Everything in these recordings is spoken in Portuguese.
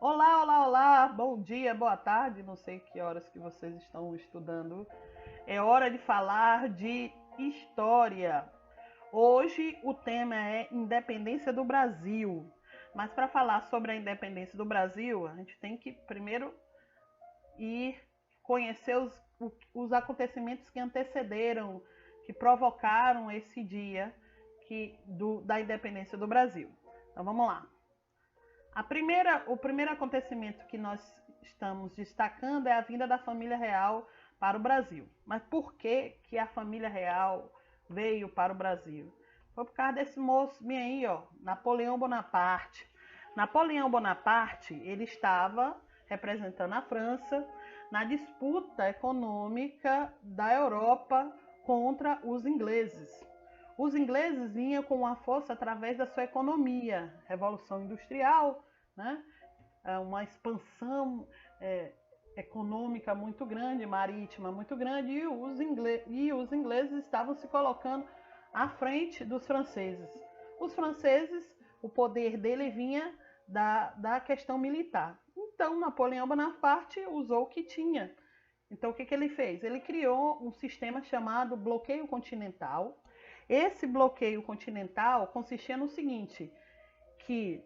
Olá, olá, olá, bom dia, boa tarde, não sei que horas que vocês estão estudando. É hora de falar de história. Hoje o tema é independência do Brasil. Mas para falar sobre a independência do Brasil, a gente tem que primeiro ir conhecer os acontecimentos que antecederam, que provocaram esse dia da independência do Brasil. Então vamos lá. O primeiro acontecimento que nós estamos destacando é a vinda da família real para o Brasil. Mas por que a família real veio para o Brasil? Foi por causa desse moço bem aí, ó, Napoleão Bonaparte. Napoleão Bonaparte, ele estava representando a França na disputa econômica da Europa contra os ingleses. Os ingleses vinham com uma força através da sua economia, revolução industrial, né? Uma expansão econômica muito grande, marítima muito grande, e os ingleses estavam se colocando à frente dos franceses. Os franceses, o poder dele vinha da questão militar. Então, Napoleão Bonaparte usou o que tinha. Então, o que ele fez? Ele criou um sistema chamado bloqueio continental. Esse bloqueio continental consistia no seguinte, que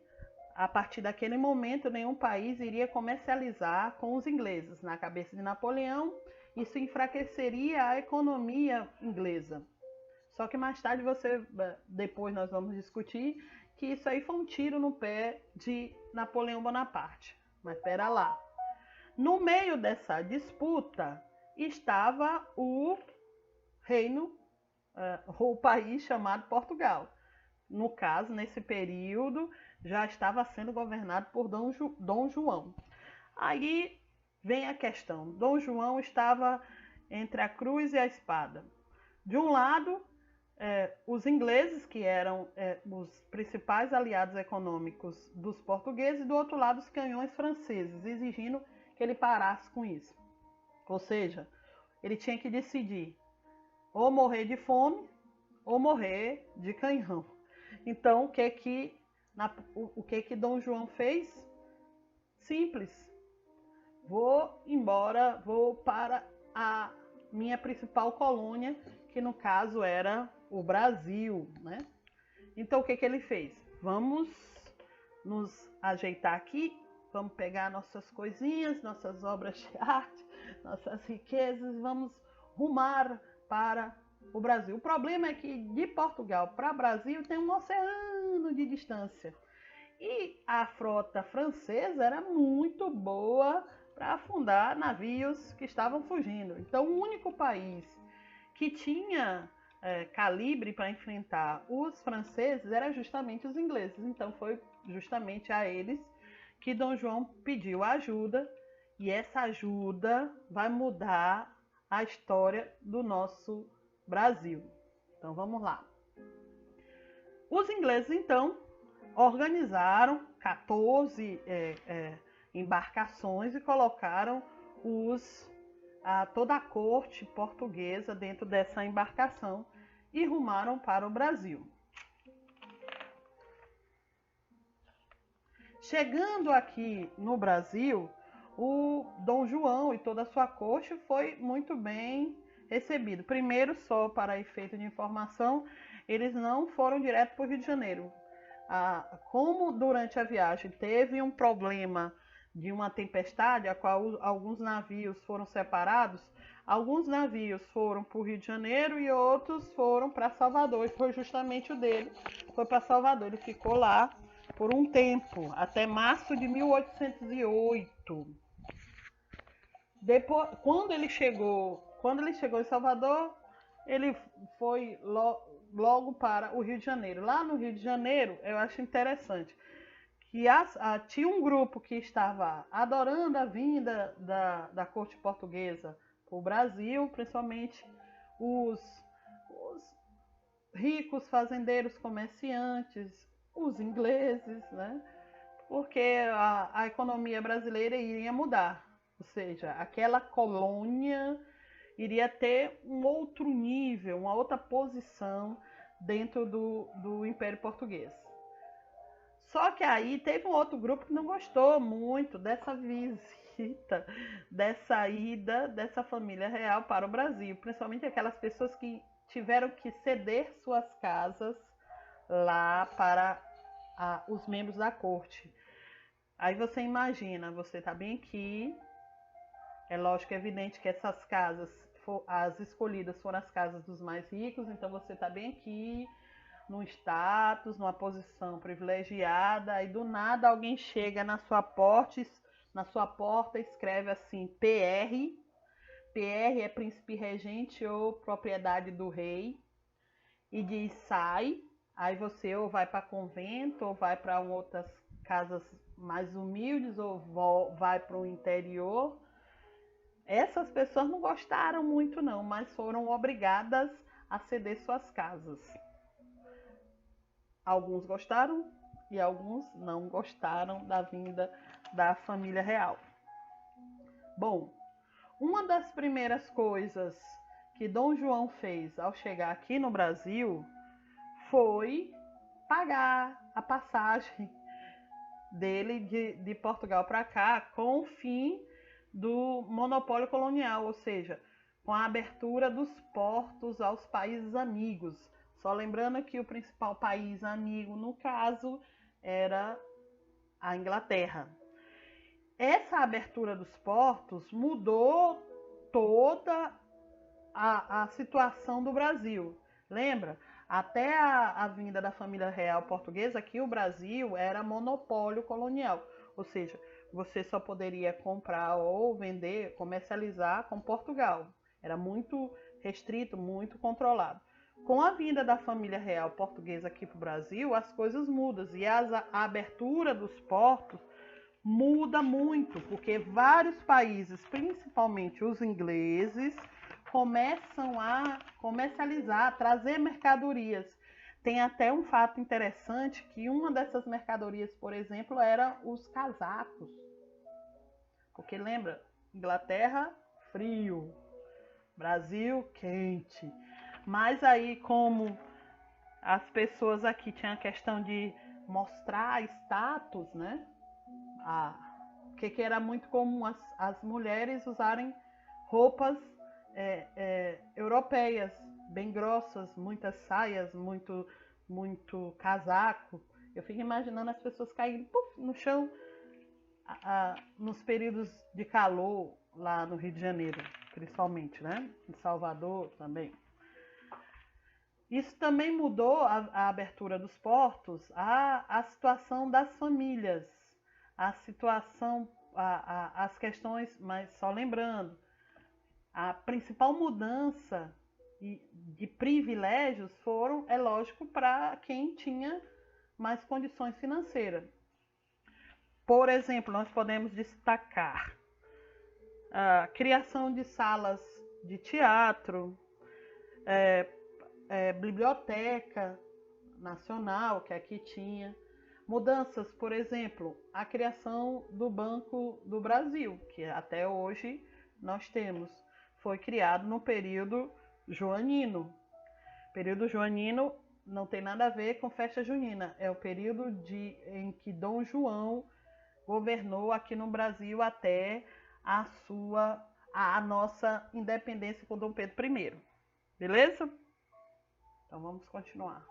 a partir daquele momento nenhum país iria comercializar com os ingleses. Na cabeça de Napoleão, isso enfraqueceria a economia inglesa. Só que mais tarde depois nós vamos discutir que isso aí foi um tiro no pé de Napoleão Bonaparte. Mas espera lá. No meio dessa disputa estava o o país chamado Portugal. No caso, nesse período, já estava sendo governado por Dom João. Aí vem a questão. Dom João estava entre a cruz e a espada. De um lado, os ingleses, que eram os principais aliados econômicos dos portugueses, e do outro lado, os canhões franceses, exigindo que ele parasse com isso. Ou seja, ele tinha que decidir ou morrer de fome ou morrer de canhão. Então, o que Dom João fez? Simples. Vou embora, vou para a minha principal colônia, que no caso era o Brasil, né? Então, o que ele fez? Vamos nos ajeitar aqui, vamos pegar nossas coisinhas, nossas obras de arte, nossas riquezas, vamos rumar para o Brasil. O problema é que de Portugal para o Brasil tem um oceano de distância. E a frota francesa era muito boa para afundar navios que estavam fugindo. Então, o único país que tinha calibre para enfrentar os franceses era justamente os ingleses. Então, foi justamente a eles que Dom João pediu ajuda, e essa ajuda vai mudar a história do nosso Brasil. Então vamos lá. Os ingleses então organizaram 14 embarcações e colocaram toda a corte portuguesa dentro dessa embarcação e rumaram para o Brasil. Chegando aqui no Brasil, o Dom João e toda a sua corte foi muito bem recebido. Primeiro, só para efeito de informação, eles não foram direto para o Rio de Janeiro. Como durante a viagem teve um problema de uma tempestade, a qual alguns navios foram separados, alguns navios foram para o Rio de Janeiro e outros foram para Salvador, e foi justamente o dele, foi para Salvador, ele ficou lá por um tempo, até março de 1808. Depois, quando ele chegou em Salvador, ele foi logo para o Rio de Janeiro. Lá no Rio de Janeiro, eu acho interessante que tinha um grupo que estava adorando a vinda da corte portuguesa para o Brasil, principalmente os ricos fazendeiros comerciantes, os ingleses, né? Porque a economia brasileira iria mudar. Ou seja, aquela colônia iria ter um outro nível, uma outra posição dentro do Império Português. Só que aí teve um outro grupo que não gostou muito dessa visita, dessa ida dessa família real para o Brasil, principalmente aquelas pessoas que tiveram que ceder suas casas lá para os membros da corte. Aí você imagina, você tá bem aqui, é lógico, é evidente que essas casas, as escolhidas foram as casas dos mais ricos, então você tá bem aqui, num status, numa posição privilegiada, e do nada alguém chega na sua porta, escreve assim, PR, PR é príncipe regente ou propriedade do rei, e diz sai, aí você ou vai para convento, ou vai para outras casas mais humildes, ou vai para o interior. Essas pessoas não gostaram muito não, mas foram obrigadas a ceder suas casas. Alguns gostaram e alguns não gostaram da vinda da família real. Bom, uma das primeiras coisas que Dom João fez ao chegar aqui no Brasil foi pagar a passagem dele de Portugal para cá com o fim do monopólio colonial, ou seja, com a abertura dos portos aos países amigos. Só lembrando que o principal país amigo, no caso, era a Inglaterra. Essa abertura dos portos mudou toda a situação do Brasil. Lembra? Até a vinda da família real portuguesa, aqui o Brasil era monopólio colonial. Ou seja, você só poderia comprar ou vender, comercializar com Portugal. Era muito restrito, muito controlado. Com a vinda da família real portuguesa aqui para o Brasil, as coisas mudam e a abertura dos portos muda muito, porque vários países, principalmente os ingleses, começam a comercializar, a trazer mercadorias. Tem até um fato interessante que uma dessas mercadorias, por exemplo, era os casacos. Porque lembra, Inglaterra, frio, Brasil, quente. Mas aí, como as pessoas aqui tinham a questão de mostrar status, né? Que era muito comum as mulheres usarem roupas europeias, bem grossas, muitas saias, muito casaco. Eu fico imaginando as pessoas caindo no chão nos períodos de calor lá no Rio de Janeiro, principalmente, né? Em Salvador também. Isso também mudou a abertura dos portos, a situação das famílias, a situação, as questões, mas só lembrando, a principal mudança de privilégios foram, é lógico, para quem tinha mais condições financeiras. Por exemplo, nós podemos destacar a criação de salas de teatro, biblioteca nacional, que aqui tinha. Mudanças, por exemplo, a criação do Banco do Brasil, que até hoje nós temos. Foi criado no período joanino. Período joanino não tem nada a ver com festa junina. É o período em que Dom João governou aqui no Brasil até a nossa independência com Dom Pedro I. Beleza? Então vamos continuar.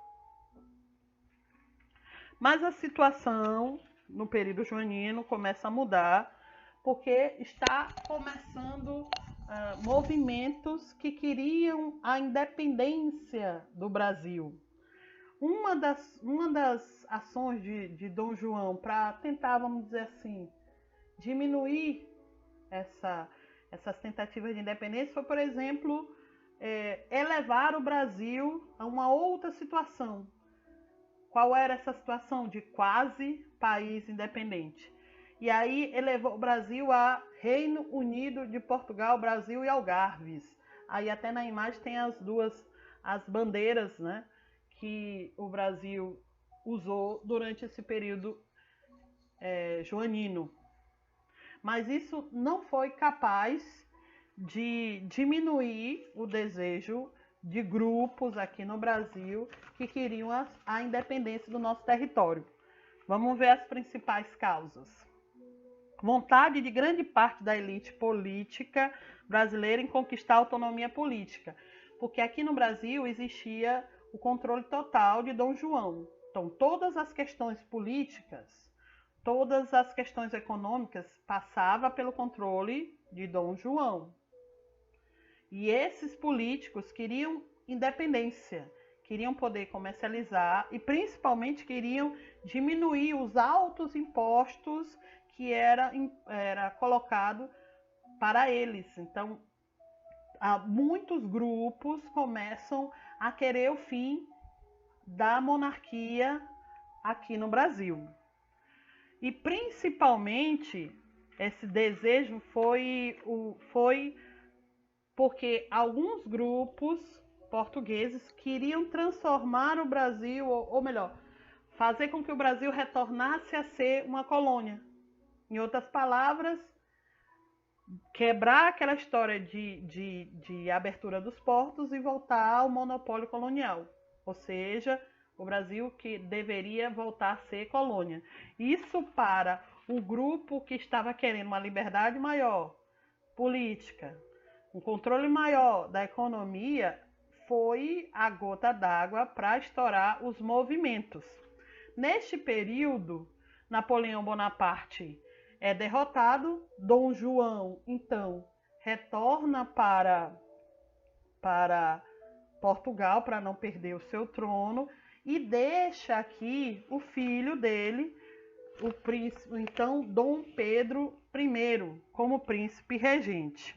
Mas a situação no período joanino começa a mudar, porque está começando movimentos que queriam a independência do Brasil. Uma das ações de Dom João para tentar, vamos dizer assim, diminuir essas tentativas de independência foi, por exemplo, elevar o Brasil a uma outra situação. Qual era essa situação de quase país independente? E aí elevou o Brasil a Reino Unido de Portugal, Brasil e Algarves. Aí até na imagem tem as bandeiras, né, que o Brasil usou durante esse período joanino. Mas isso não foi capaz de diminuir o desejo de grupos aqui no Brasil que queriam a independência do nosso território. Vamos ver as principais causas. Vontade de grande parte da elite política brasileira em conquistar a autonomia política, porque aqui no Brasil existia o controle total de Dom João. Então, todas as questões políticas, todas as questões econômicas passavam pelo controle de Dom João. E esses políticos queriam independência, queriam poder comercializar e principalmente queriam diminuir os altos impostos que era colocado para eles. Então, muitos grupos começam a querer o fim da monarquia aqui no Brasil. E principalmente esse desejo foi porque alguns grupos portugueses queriam transformar o Brasil, ou melhor, fazer com que o Brasil retornasse a ser uma colônia. Em outras palavras, quebrar aquela história de abertura dos portos e voltar ao monopólio colonial. Ou seja, o Brasil que deveria voltar a ser colônia. Isso para o grupo que estava querendo uma liberdade maior, política, um controle maior da economia, foi a gota d'água para estourar os movimentos. Neste período, Napoleão Bonaparte é derrotado, Dom João, então, retorna para Portugal para não perder o seu trono e deixa aqui o filho dele, o príncipe, então, Dom Pedro I, como príncipe regente.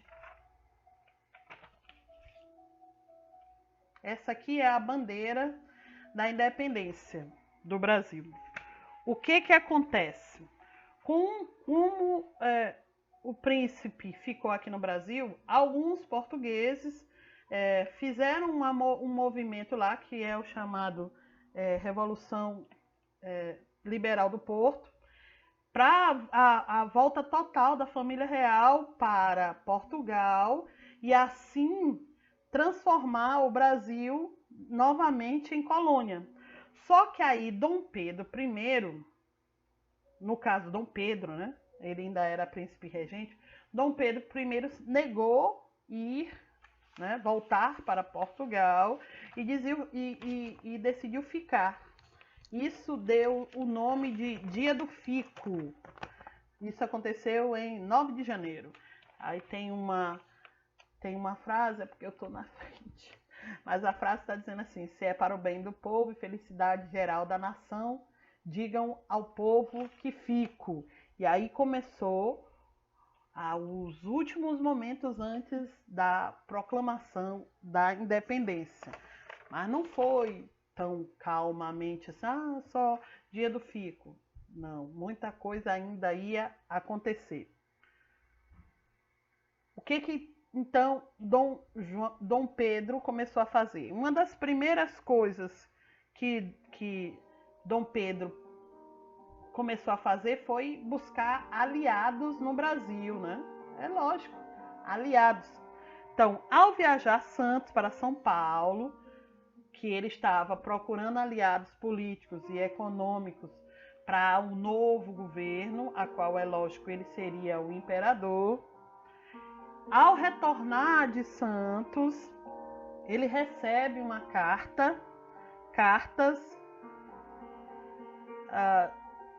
Essa aqui é a bandeira da independência do Brasil. O que acontece? Como o príncipe ficou aqui no Brasil, alguns portugueses fizeram um movimento lá, que é o chamado Revolução Liberal do Porto, para a volta total da família real para Portugal e assim transformar o Brasil novamente em colônia. Só que aí Dom Pedro I, no caso Dom Pedro, né? Ele ainda era príncipe regente. Dom Pedro I negou ir, né, voltar para Portugal e decidiu ficar. Isso deu o nome de Dia do Fico. Isso aconteceu em 9 de janeiro. Aí tem uma frase, é porque eu estou na frente, mas a frase está dizendo assim: se é para o bem do povo e felicidade geral da nação, digam ao povo que fico. E aí começou os últimos momentos antes da proclamação da independência. Mas não foi tão calmamente assim, só Dia do Fico. Não, muita coisa ainda ia acontecer. O que então Dom Pedro começou a fazer? Uma das primeiras coisas que Dom Pedro começou a fazer foi buscar aliados no Brasil, né? É lógico, aliados. Então, ao viajar a Santos para São Paulo, que ele estava procurando aliados políticos e econômicos para o novo governo, a qual é lógico ele seria o imperador. Ao retornar de Santos, ele recebe uma cartas,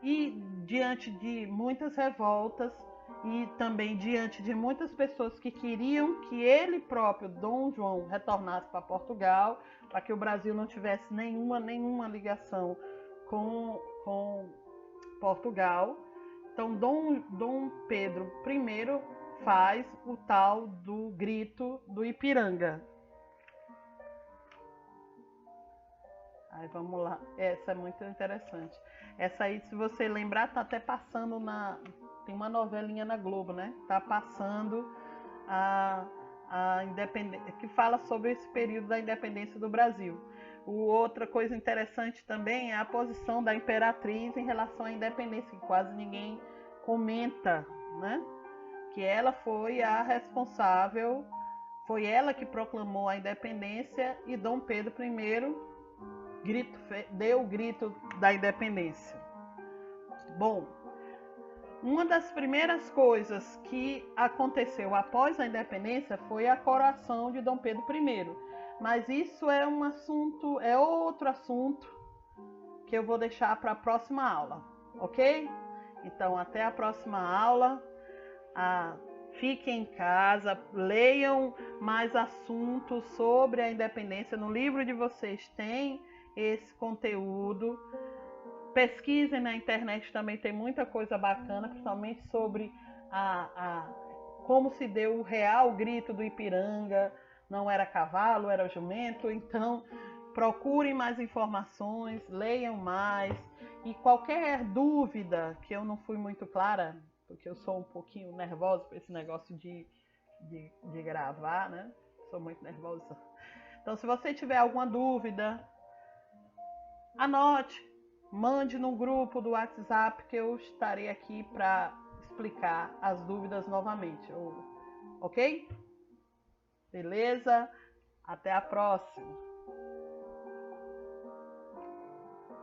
e diante de muitas revoltas e também diante de muitas pessoas que queriam que ele próprio, Dom João, retornasse para Portugal, para que o Brasil não tivesse nenhuma ligação com Portugal. Então, Dom Pedro I faz o tal do grito do Ipiranga. Aí vamos lá, essa é muito interessante. Essa aí, se você lembrar, tá até passando tem uma novelinha na Globo, né? Tá passando a independência, que fala sobre esse período da independência do Brasil. Outra coisa interessante também é a posição da imperatriz em relação à independência, que quase ninguém comenta, né? Que ela foi a responsável, foi ela que proclamou a independência e Dom Pedro I deu o grito da independência. Bom, uma das primeiras coisas que aconteceu após a independência foi a coroação de Dom Pedro I. Mas isso é outro assunto que eu vou deixar para a próxima aula, ok? Então, até a próxima aula. Fiquem em casa, leiam mais assuntos sobre a independência. No livro de vocês tem esse conteúdo. Pesquisem na internet, também tem muita coisa bacana, principalmente sobre como se deu o real grito do Ipiranga. Não era cavalo, era jumento. Então, procurem mais informações, leiam mais. E qualquer dúvida que eu não fui muito clara, porque eu sou um pouquinho nervosa para esse negócio de gravar, né? Sou muito nervosa. Então, se você tiver alguma dúvida, anote, mande no grupo do WhatsApp que eu estarei aqui para explicar as dúvidas novamente. Ok? Beleza? Até a próxima!